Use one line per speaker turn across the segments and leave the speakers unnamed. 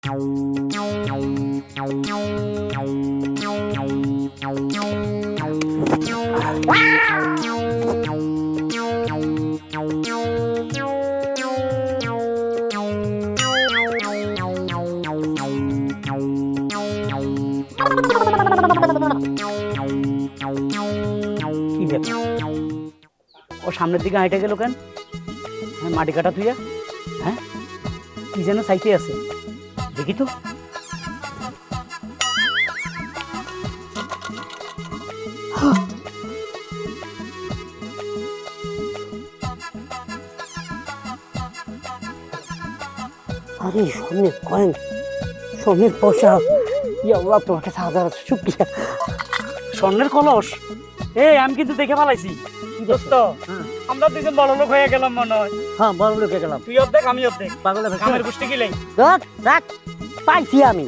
ও সামনের দিকে হাঁটে গেল কেন? মাটি কাটা তুই হ্যাঁ কি যেন চাইতে আছে দেখি তো।
আরে সমীর কয়েন, সমীর পয়সা, ইয়া আল্লাহ তোমাকে হাজার শুকরিয়া।
স্বর্ণের কলস? আমি কিন্তু দেখে ফেলাইছি দোস্ত, আমরা দুজন বড় লোক হয়ে গেলাম মনে হয়।
হ্যাঁ বড় লোক হয়ে গেলাম।
তুই অর্ধেক আমি অর্ধেক, পাগলের কামের গোষ্ঠী গিলাই।
রাখ পাইছি আমি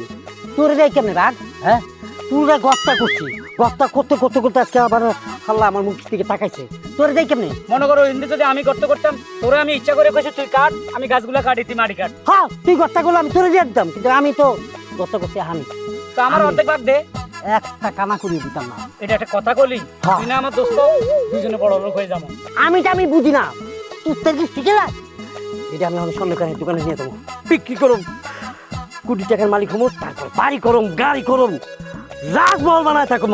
তোর রে কেমনে রাখ। হ্যাঁ পুরো গস্তা করছি, গস্তা করতে করতে করতে আজকে আবার আল্লাহ আমার মুখ থেকে তাকাইছে। তোর রে কেমনে
মনে করো হিন্দি যদি আমি করতে করতাম, তোরে আমি ইচ্ছা করে কইছি তুই কাট, আমি গাছগুলা কাটি, তুই মাটি কাট।
হ্যাঁ তুই গস্তা করলে আমি তোরে দিয়ে দিতাম, কিন্তু আমি তো গস্তা করছি আমি।
তো আমার অর্ধেক ভাগ দে।
একটা কানা করিয়ে দিতাম না।
এটা একটা কথা কলি? তুই না আমার দোস্ত, দুজনে বড় লোক হয়ে যাবো।
আমি বুঝি না, তুই ঠিক আছে। এটা আমি আমার স্বর্ণকারের দোকানে নিয়ে দেবো, বিক্রি করুম, কোটি টাকার মালিক হবো, তারপর বাড়ি করুম, গাড়ি করুম, রাজমহল বানায় থাকুম।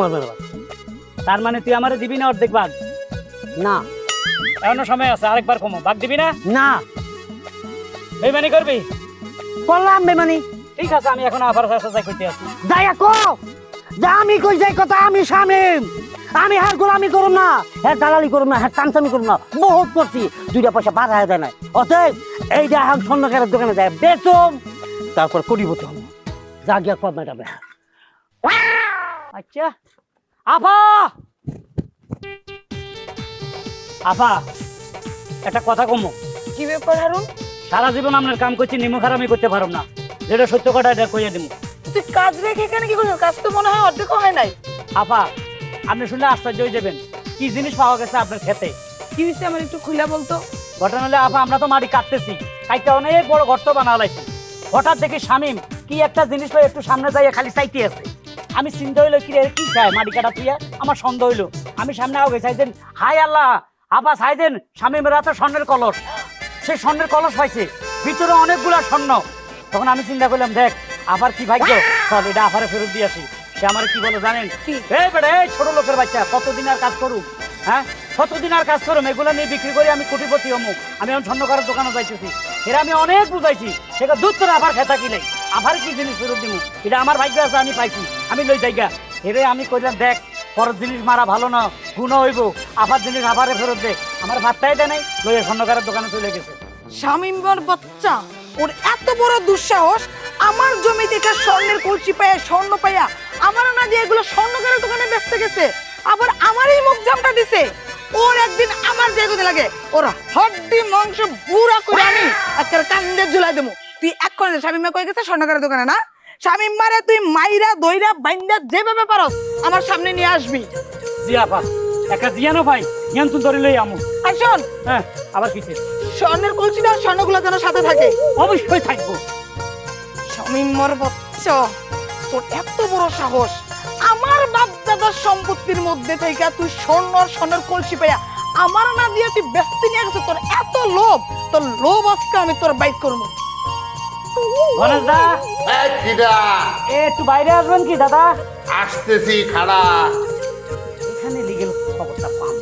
তার মানে তুই আমারে দিবি না অর্ধেক ভাগ?
না
এখনো সময় আছে, আরেকবার কমো, ভাগ দিবি না?
না
বেমানি করবি?
করলাম বেমানি।
ঠিক আছে, আমি এখন আবার যাই কইতে আছি।
যাই যা আমি কই যাই কথা, আমি শামিম, আমি হ্যাঁ গোলামি করুম না, হ্যাঁ দালালি করুম না, হ্যাঁ চামচামি করুম না, বহুত করছি, 2টা পয়সা বাড়ায় দেয় নাই। অতএব এইটা এখন স্বর্ণকারের দোকানে যায় বেতন, তারপর কোটিপতি হবো। যা গিয়া কর ম্যাডাম।
আচ্ছা আপা, আপা একটা কথা কমো।
কি ব্যাপার হারুন?
সারা জীবন আপনার কাম করছি, নিমখ হারামি করতে পারো না, যেটা সত্য কথা এটা কইয়া দিব।
তুই কাজ রেখে এখানে কি করছিস? কাজ তো মনে হয় অর্ধেক হয় নাই।
আপা আপনি শুনলে আশ্চর্য হয়ে যাবেন, কি জিনিস পাওয়া গেছে আপনার খেতে।
কি হয়েছে আমার একটু খুলে বলতো।
ঘটনা হলে আপা, আমরা তো মাটি কাটতেছি, কাটতে অনেক বড় গর্ত বানা লাইছি। হঠাৎ দেখি শামিম কি একটা জিনিস পাই একটু সামনে যাইয়া খালি চাইতে আছে। আমি চিন্তা হইলো কি রে, কি চাই মাটি কাটা তুইয়া? আমার সন্দেহ হইলো, আমি সামনে আগে চাইছেন, হাই আল্লাহ আপা চাইছেন শামিমের হাতে স্বর্ণের কলস। সেই স্বর্ণের কলস পাইছে, ভিতরে অনেকগুলা স্বর্ণ। তখন আমি চিন্তা করলাম, দেখ আবার কি ভাগ্য, চল এটা আপারে ফেরত দিয়ে আসি। সে আমার কি বলে জানেন? এই বেটা, এই ছোট লোকের বাচ্চা, কতদিন আর কাজ করুম? হ্যাঁ কতদিন আর কাজ করুম? এগুলো নিয়ে বিক্রি করে আমি কোটিপতি অমুক, আমি এখন স্বর্ণকারের দোকানে যাইতেছি। এরা আমি অনেক বুঝাইছি, সেটা দুধ করে আবার খেতা কি নেই, আবার কি জিনিস ফেরত দিব? এটা আমার ভাগ্য আছে, আমি পাইছি, আমি লই জায়গা। এরে আমি কইলাম, দেখ পরের জিনিস মারা ভালো না, গুণ হইব, আবার জিনিস আবারে ফেরত দে। আমার ভাতটাই দেয় নাই, লইয়া স্বর্ণকারের দোকানে চলে গেছে।
শামিমর বাচ্চা, ওর এত বড় দুঃসাহস, আমার জমি থেকে স্বর্ণের কলসি পায়া, স্বর্ণ পায়া আমার না দিয়ে এগুলো স্বর্ণকারের দোকানে বেচতে গেছে, আবার আমারই মুখ জামটা দিছে। ওর একদিন আমার দিয়ে লাগে, ওর হড্ডি মাংস বুড়া করে আমি একটা কান্দে ঝুলাই দেবো। তুই এখন শামিমা কই গেছে স্বর্ণকারের দোকানে না? শামিম মারে তুই মাইরা দইরা বাইন্দা যেভাবে পারস আমার সামনে নিয়ে আসবি।
জি আপা, একটা জিয়ানো ভাই নিয়ন্ত্রণ ধরে লই আমু।
আর শোন,
হ্যাঁ আবার কিছে?
স্বর্ণের কলসিটা স্বর্ণগুলো যেন সাথে থাকে।
অবশ্যই থাকবো।
শামিমর বাচ্চা, তোর এত বড় সাহস, আমার বাপ দাদার সম্পত্তির মধ্যে থেকে তুই স্বর্ণের কলসি পাইয়া আমার না দিয়ে তুই ব্যস্ত নিয়ে গেছে। তোর এত লোভ, তোর লোভ আজকে আমি তোর বাইক করবো।
গণেশ দা, একটু বাইরে আসবেন কি দাদা?
আসতেছি, খাড়া।
এখানে লিগেল খবরটা পাম।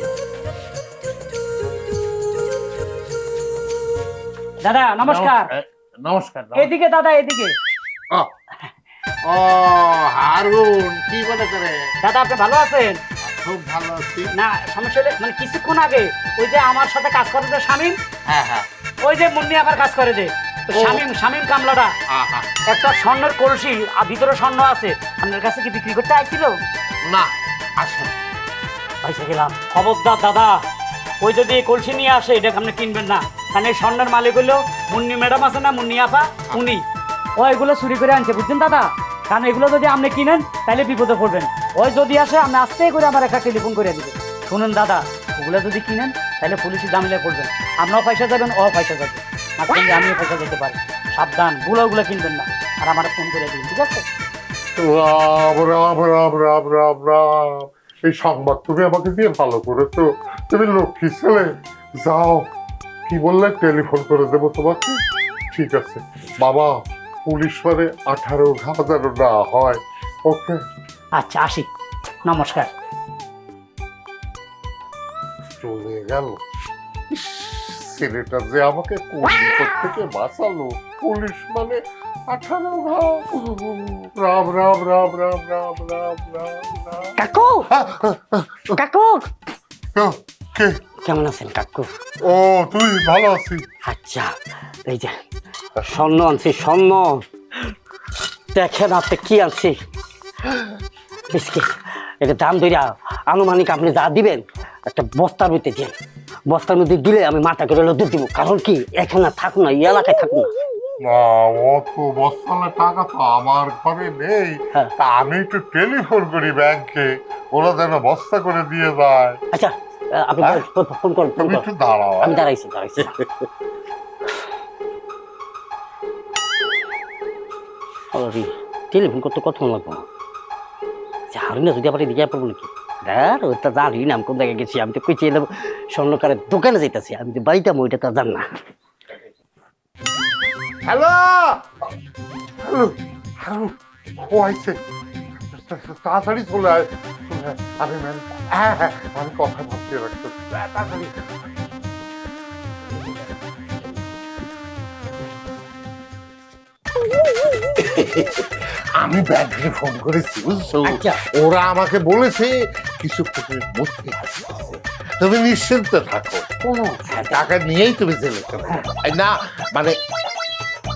দাদা নমস্কার।
নমস্কার।
এদিকে দাদা, এদিকে।
ও হারুন, কি মনে করে?
দাদা আপনি ভালো আছেন?
খুব ভালো আছি।
না সমস্যা হলে মানে কিছুক্ষণ আগে ওই যে আমার সাথে কাজ করে যে শামিম,
হ্যাঁ হ্যাঁ,
ওই যে মুন্নি আবার কাজ করে যে শামিম কামলাটা, একটা স্বর্ণের কলসি আর ভিতরে স্বর্ণ আছে, আপনার কাছে কি বিক্রি করতে আইছিল?
না আসেন।
পয়সা গেলাম। খবরদার দাদা, ওই যদি এই কলসি নিয়ে আসে এটা আপনি কিনবেন না, কারণ এই স্বর্ণের মালিক হলো মুন্নি ম্যাডাম আছে না, মুন্নি আপা, উনি ও এগুলো চুরি করে আনছে, বুঝছেন দাদা? কারণ এগুলো যদি আপনি কিনেন তাহলে বিপদে পড়বেন। ওই যদি আসে আপনি আস্তে করে আমার একটা টেলিফোন করে দিবেন, শুনুন দাদা ওগুলো যদি কিনেন তাহলে পুলিশি জামিলায় পড়বেন, আপনারাও পয়সা যাবেন, ও পয়সা যাবে, মাঝখানে আমিও পয়সা যেতে পারি। সাবধান, ওগুলো কিনবেন না। আর আমার ফোন করে দিন, ঠিক আছে?
রাম রাম রাম রাম রাম রাম, এই সংবাদ তুমি আমাকে দিয়ে ভালো করেছো। তুমি লক্ষ্মী ছেলে। যাও, কি বললে, টেলিফোন করে দেবো তোমাকে। ঠিক আছে বাবা, পুলিশ মানে 18 ঘা যেন না হয়। ওকে,
আচ্ছা আসি, নমস্কার।
চলে গেল। ইস, ছেলেটা যে আমাকে কোন বিপদ থেকে বাঁচালো। পুলিশ মানে 18 ঘা। রাম রাম রাম রাম রাম রাম রাম রাম।
কাকু কাকু
কে?
কেমন আছেন কাকু?
ও, তুই ভালো আছিস?
আচ্ছা, এই যে স্বর্ণ আনছি, স্বর্ণ দেখেন আপনি কি আনছি। বিস্কিট, এটা দাম ধরিয়া আনুমানিক আপনি যা দিবেন একটা বস্তার মধ্যে দিন। বস্তার মধ্যে দিলে আমি মাথা করে দুধ দিব। কারণ কি, এখানে থাকুন না, এই এলাকায় থাকুন না।
না, অত বস্তালে টাকা তো আমার ঘরে নেই।
হ্যাঁ।
তা আমি একটু টেলিফোন করি ব্যাংকে, ওরা যেন বস্তা করে দিয়ে যায়।
আচ্ছা, আপনি
হ্যাঁ?
ফোন করুন, ফোন
তুমি
করুন।
একটু দাঁড়াও।
আমি দাঁড়াইছি দাঁড়াইছি। টেলিফোন করতে কতক্ষণ লাগবো না? জানি না, যদি আবার এদিকে পড়বো নাকি। ওটা জানি না আমি কোন জায়গায় গেছি। আমি তো কই চেয়ে স্বর্ণকারের দোকানে যাইতেছি, আমি যে বাড়িতে ওইটা তো জান না।
হ্যালো হ্যালো হ্যালো, ও আইছে। তাড়াতাড়ি চলে আয়, চলে আয়। আরে ম্যাম, হ্যাঁ হ্যাঁ, আমি কথা ভাবতে রাখতে। তাড়াতাড়ি। আমি ব্যাংকে ফোন করেছি, বুঝছো?
আচ্ছা।
ওরা আমাকে বলেছে কিছুক্ষণের মধ্যে আসতেছে। তুমি নিশ্চিন্তে থাকো,
কোনো
টাকা নিয়েই তুমি জেলে চলে যাবে। এই না মানে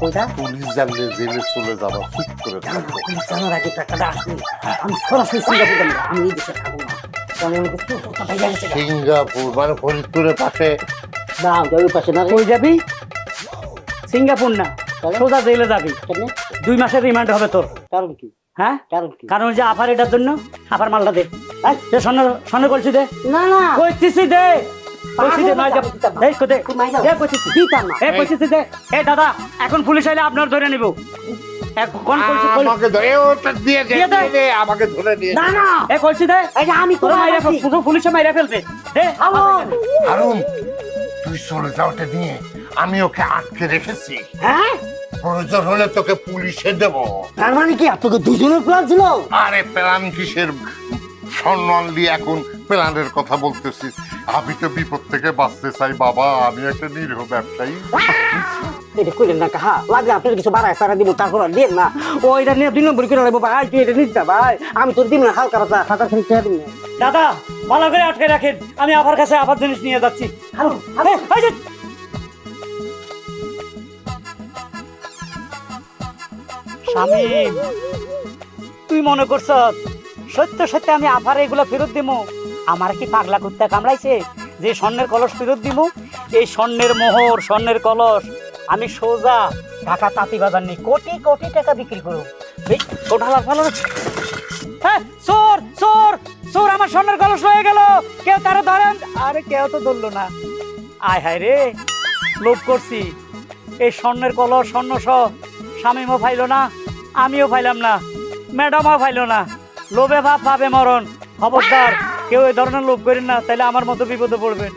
ওইটা
পুলিশ জানলে জেলে চলে যাবো, ঠিক করে থাকো।
জানার আগে টাকাটা আসবে। আমি সরাসরি সিঙ্গাপুর যাবো, আমি এই দেশে থাকবো না। কারণ অনেক চোখটা ভেঙে গেছে।
সিঙ্গাপুর মানে ফরিদপুরের পাশে।
না, ওই পাশে না।
কই যাবি? সিঙ্গাপুর না, সোজা জেলে যাবি।
কেন?
2 মাসের রিমান্ড হবে তোর।
কারণ কি?
হ্যাঁ,
কারণ কি?
কারণ ওই যে আফার, এটার জন্য আফার মালটা দে। এই, দে স্বর্ণ কলসি দে।
না না,
কইতেছি দে, কইছি দে, নয় যাব।
দিতাম না।
এই কই দে,
তুই মাই যাও।
দে কইতেছি।
দিতাম না।
এই কইতেছি দে। এই দাদা, এখন পুলিশ আইলে আপনার ধরে নিব। কোন কলসি?
আমাকে ধরে ওটা দিয়ে দে,
দিয়ে দে।
দিয়ে দে, আমাকে ধরে দিয়ে
না
দে।
না,
এই কলসি দে।
এই যে আমি
তোরা
তোমার
মাইরা ফেল, পুরো পুলিশে মাইরা ফেলবে। দে।
আমন।
হারুন, তুই চলে যাওয়াটা নিয়ে আমি ওকে আটকে রেখেছি।
হ্যাঁ,
প্রয়োজন হলে তোকে পুলিশে দেব।
তার মানে কি আপনাকে দুজনের প্ল্যান ছিল?
আরে প্ল্যান কিসের? স্বর্ণ আনলি, এখন প্ল্যানের কথা বলতেছিস? আমি তো বিপদ থেকে বাঁচতে চাই বাবা, আমি একটা নিরীহ ব্যবসায়ী।
এটা কইলেন না কাহা, লাগলে আপনার কিছু বাড়ায় সারা দিব, তারপর আর দেন না। ও এটা নিয়ে 2 নম্বর করে লাগবো ভাই, তুই এটা নিস না ভাই। আমি তোর দিব না, হালকা পাতলা 1000 টাকা দিব না।
দাদা, ভালো করে আটকে রাখেন, আমি আবার কাছে আবার জিনিস নিয়ে যাচ্ছি।
হ্যালো হ্যালো,
এই যে, শামীম, তুই মনে করছ সত্য সত্য আমি আফার এগুলো ফেরত দিব? আমার কি পাগলা কুত্তা কামড়াইছে যে স্বর্ণের কলস ফেরত দিব? এই স্বর্ণের মোহর, স্বর্ণের কলস আমি সোজা ঢাকা তাঁতি বাজার নিয়ে কোটি কোটি টাকা বিক্রি করব। এই কোঠালা ভালো। হ্যাঁ, চোর চোর চোর, আমার স্বর্ণের কলস হয়ে গেল। কেউ তারা ধরেন? আরে কেউ তো ধরলো না। আয় হায় রে, লোভ করছি। এই স্বর্ণের কলস, স্বর্ণ সহ স্বামীও ফাইল না, আমিও ফাইলাম না, ম্যাডামও ফাইল না। লোভে ভাব পাবে মরণ। খবরদার কেউ এই ধরনের লোভ করেন না, তাইলে আমার মতো বিপদে পড়বেন।